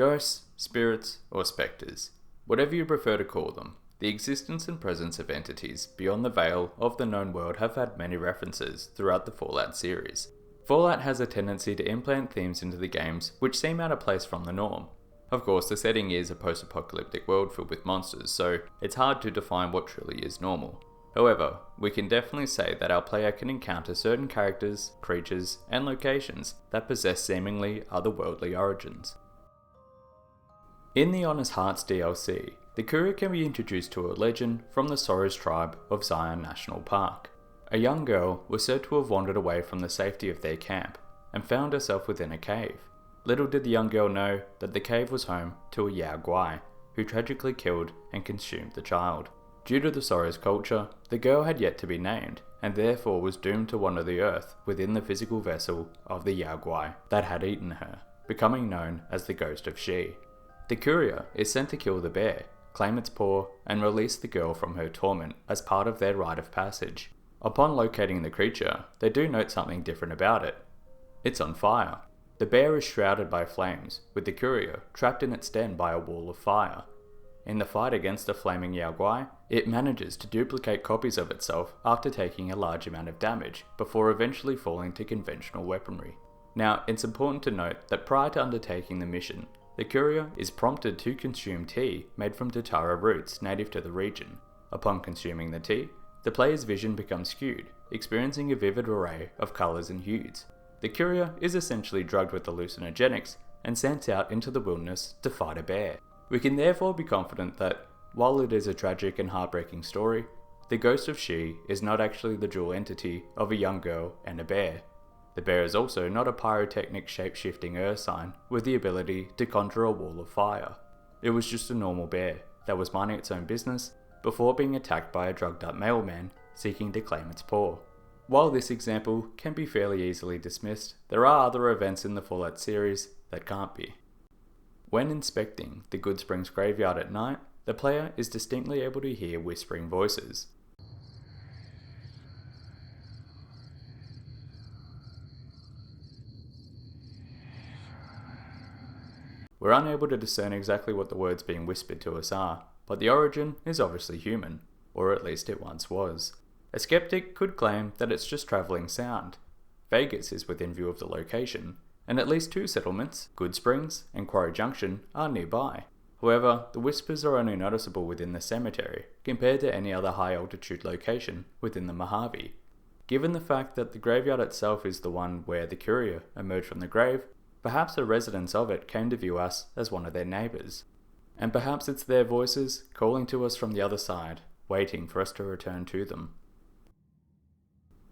Ghosts, spirits, or spectres, whatever you prefer to call them, the existence and presence of entities beyond the veil of the known world have had many references throughout the Fallout series. Fallout has a tendency to implant themes into the games which seem out of place from the norm. Of course, the setting is a post-apocalyptic world filled with monsters, so it's hard to define what truly is normal. However, we can definitely say that our player can encounter certain characters, creatures, and locations that possess seemingly otherworldly origins. In the Honest Hearts DLC, the courier can be introduced to a legend from the Soros tribe of Zion National Park. A young girl was said to have wandered away from the safety of their camp and found herself within a cave. Little did the young girl know that the cave was home to a Yao Guai, who tragically killed and consumed the child. Due to the Soros culture, the girl had yet to be named, and therefore was doomed to wander the earth within the physical vessel of the Yao Guai that had eaten her, becoming known as the Ghost of She. The courier is sent to kill the bear, claim its paw, and release the girl from her torment as part of their rite of passage. Upon locating the creature, they do note something different about it. It's on fire. The bear is shrouded by flames, with the courier trapped in its den by a wall of fire. In the fight against the flaming Yao Guai, it manages to duplicate copies of itself after taking a large amount of damage, before eventually falling to conventional weaponry. Now, it's important to note that prior to undertaking the mission, the courier is prompted to consume tea made from Tatara roots native to the region. Upon consuming the tea, the player's vision becomes skewed, experiencing a vivid array of colours and hues. The courier is essentially drugged with hallucinogenics and sent out into the wilderness to fight a bear. We can therefore be confident that, while it is a tragic and heartbreaking story, the Ghost of She is not actually the dual entity of a young girl and a bear. The bear is also not a pyrotechnic shape-shifting earth sign with the ability to conjure a wall of fire. It was just a normal bear that was minding its own business before being attacked by a drugged up mailman seeking to claim its paw. While this example can be fairly easily dismissed, there are other events in the Fallout series that can't be. When inspecting the Goodsprings graveyard at night, the player is distinctly able to hear whispering voices. We're unable to discern exactly what the words being whispered to us are, but the origin is obviously human, or at least it once was. A skeptic could claim that it's just travelling sound. Vegas is within view of the location, and at least two settlements, Goodsprings and Quarry Junction, are nearby. However, the whispers are only noticeable within the cemetery, compared to any other high altitude location within the Mojave. Given the fact that the graveyard itself is the one where the courier emerged from the grave, perhaps the residents of it came to view us as one of their neighbours. And perhaps it's their voices calling to us from the other side, waiting for us to return to them.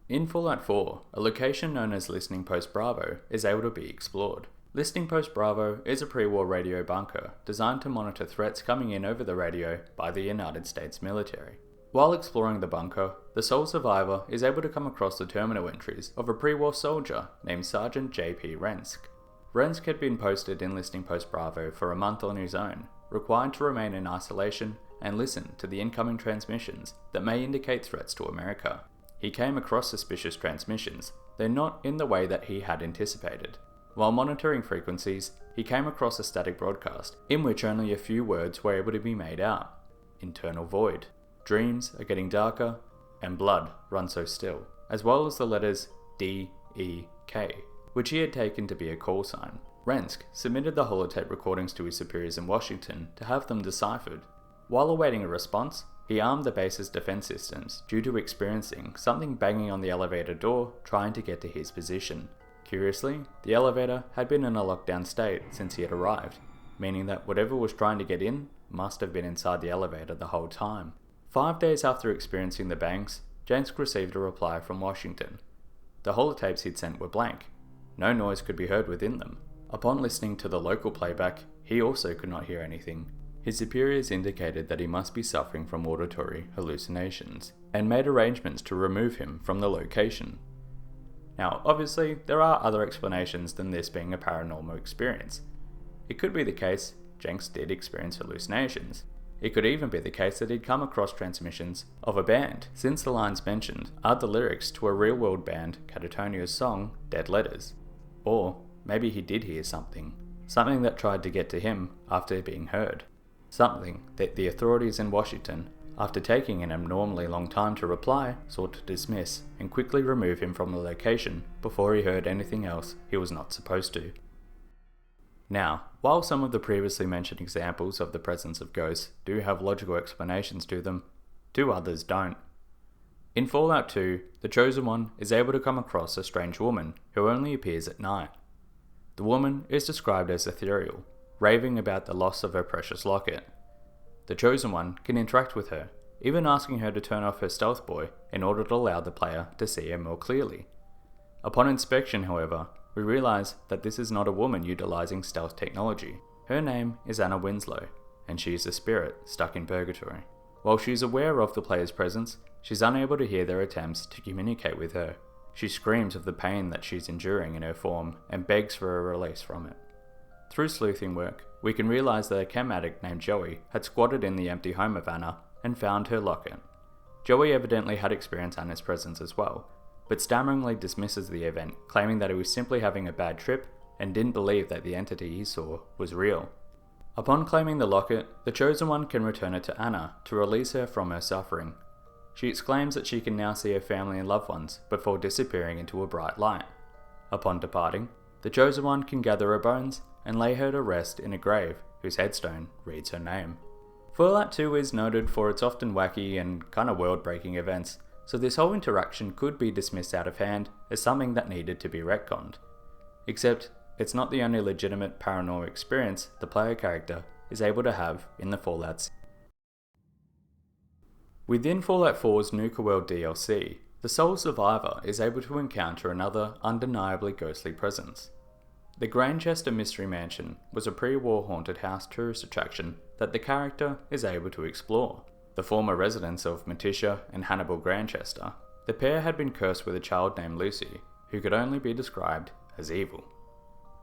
In Fallout 4, a location known as Listening Post Bravo is able to be explored. Listening Post Bravo is a pre-war radio bunker designed to monitor threats coming in over the radio by the United States military. While exploring the bunker, the sole survivor is able to come across the terminal entries of a pre-war soldier named Sergeant J.P. Rensk. Rensk had been posted in Listening Post Bravo for a month on his own, required to remain in isolation and listen to the incoming transmissions that may indicate threats to America. He came across suspicious transmissions, though not in the way that he had anticipated. While monitoring frequencies, he came across a static broadcast, in which only a few words were able to be made out. Internal void, dreams are getting darker, and blood runs so still, as well as the letters D, E, K, which he had taken to be a call sign. Rensk submitted the holotape recordings to his superiors in Washington to have them deciphered. While awaiting a response, he armed the base's defense systems due to experiencing something banging on the elevator door trying to get to his position. Curiously, the elevator had been in a lockdown state since he had arrived, meaning that whatever was trying to get in must have been inside the elevator the whole time. 5 days after experiencing the bangs, Jansk received a reply from Washington. The holotapes he'd sent were blank. No noise could be heard within them. Upon listening to the local playback, he also could not hear anything. His superiors indicated that he must be suffering from auditory hallucinations, and made arrangements to remove him from the location. Now, obviously, there are other explanations than this being a paranormal experience. It could be the case Jenks did experience hallucinations. It could even be the case that he'd come across transmissions of a band, since the lines mentioned are the lyrics to a real-world band, Catatonia's song, Dead Letters. Or maybe he did hear something something that tried to get to him after being heard. Something that the authorities in Washington, after taking an abnormally long time to reply, sought to dismiss and quickly remove him from the location before he heard anything else he was not supposed to. Now, while some of the previously mentioned examples of the presence of ghosts do have logical explanations to them, two others don't. In Fallout 2, the Chosen One is able to come across a strange woman who only appears at night. The woman is described as ethereal, raving about the loss of her precious locket. The Chosen One can interact with her, even asking her to turn off her stealth buoy in order to allow the player to see her more clearly. Upon inspection, however, we realise that this is not a woman utilising stealth technology. Her name is Anna Winslow, and she is a spirit stuck in purgatory. While she is aware of the player's presence, she's unable to hear their attempts to communicate with her. She screams of the pain that she's enduring in her form and begs for a release from it. Through sleuthing work, we can realise that a chem addict named Joey had squatted in the empty home of Anna and found her locket. Joey evidently had experienced Anna's presence as well, but stammeringly dismisses the event, claiming that he was simply having a bad trip and didn't believe that the entity he saw was real. Upon claiming the locket, the Chosen One can return it to Anna to release her from her suffering. She exclaims that she can now see her family and loved ones before disappearing into a bright light. Upon departing, the Chosen One can gather her bones and lay her to rest in a grave whose headstone reads her name. Fallout 2 is noted for its often wacky and kind of world-breaking events, so this whole interaction could be dismissed out of hand as something that needed to be retconned. Except, it's not the only legitimate paranormal experience the player character is able to have in the Fallout series. Within Fallout 4's Nuka World DLC, the sole survivor is able to encounter another undeniably ghostly presence. The Granchester Mystery Mansion was a pre-war haunted house tourist attraction that the character is able to explore. The former residents of Morticia and Hannibal Granchester, the pair had been cursed with a child named Lucy, who could only be described as evil.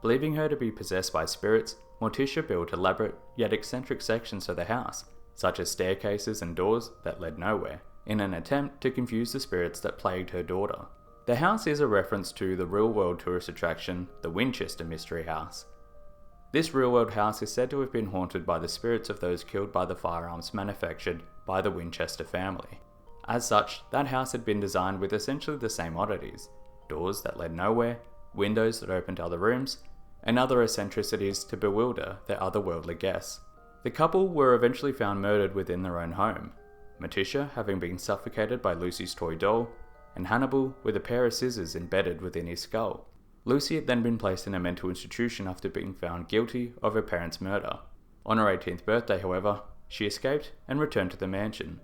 Believing her to be possessed by spirits, Morticia built elaborate yet eccentric sections of the house, such as staircases and doors that led nowhere, in an attempt to confuse the spirits that plagued her daughter. The house is a reference to the real-world tourist attraction, the Winchester Mystery House. This real-world house is said to have been haunted by the spirits of those killed by the firearms manufactured by the Winchester family. As such, that house had been designed with essentially the same oddities: doors that led nowhere, windows that opened to other rooms, and other eccentricities to bewilder their otherworldly guests. The couple were eventually found murdered within their own home, Morticia having been suffocated by Lucy's toy doll, and Hannibal with a pair of scissors embedded within his skull. Lucy had then been placed in a mental institution after being found guilty of her parents' murder. On her 18th birthday, however, she escaped and returned to the mansion.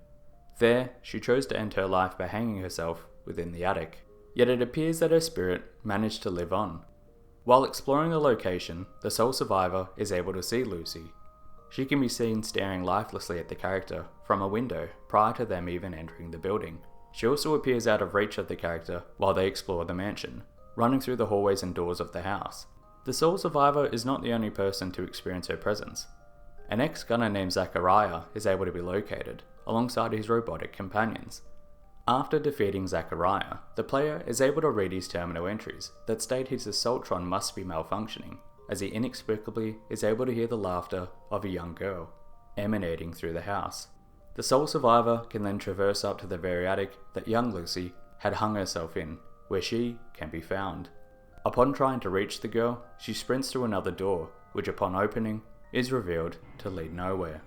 There, she chose to end her life by hanging herself within the attic. Yet it appears that her spirit managed to live on. While exploring the location, the sole survivor is able to see Lucy. She can be seen staring lifelessly at the character from a window prior to them even entering the building. She also appears out of reach of the character while they explore the mansion, running through the hallways and doors of the house. The sole survivor is not the only person to experience her presence. An ex-gunner named Zachariah is able to be located, alongside his robotic companions. After defeating Zachariah, the player is able to read his terminal entries that state his Assaultron must be malfunctioning, as he inexplicably is able to hear the laughter of a young girl, emanating through the house. The sole survivor can then traverse up to the very attic that young Lucy had hung herself in, where she can be found. Upon trying to reach the girl, she sprints through another door, which upon opening, is revealed to lead nowhere.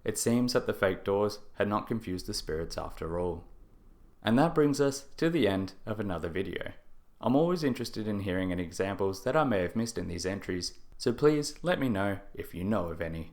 It seems that the fake doors had not confused the spirits after all. And that brings us to the end of another video. I'm always interested in hearing any examples that I may have missed in these entries, so please let me know if you know of any.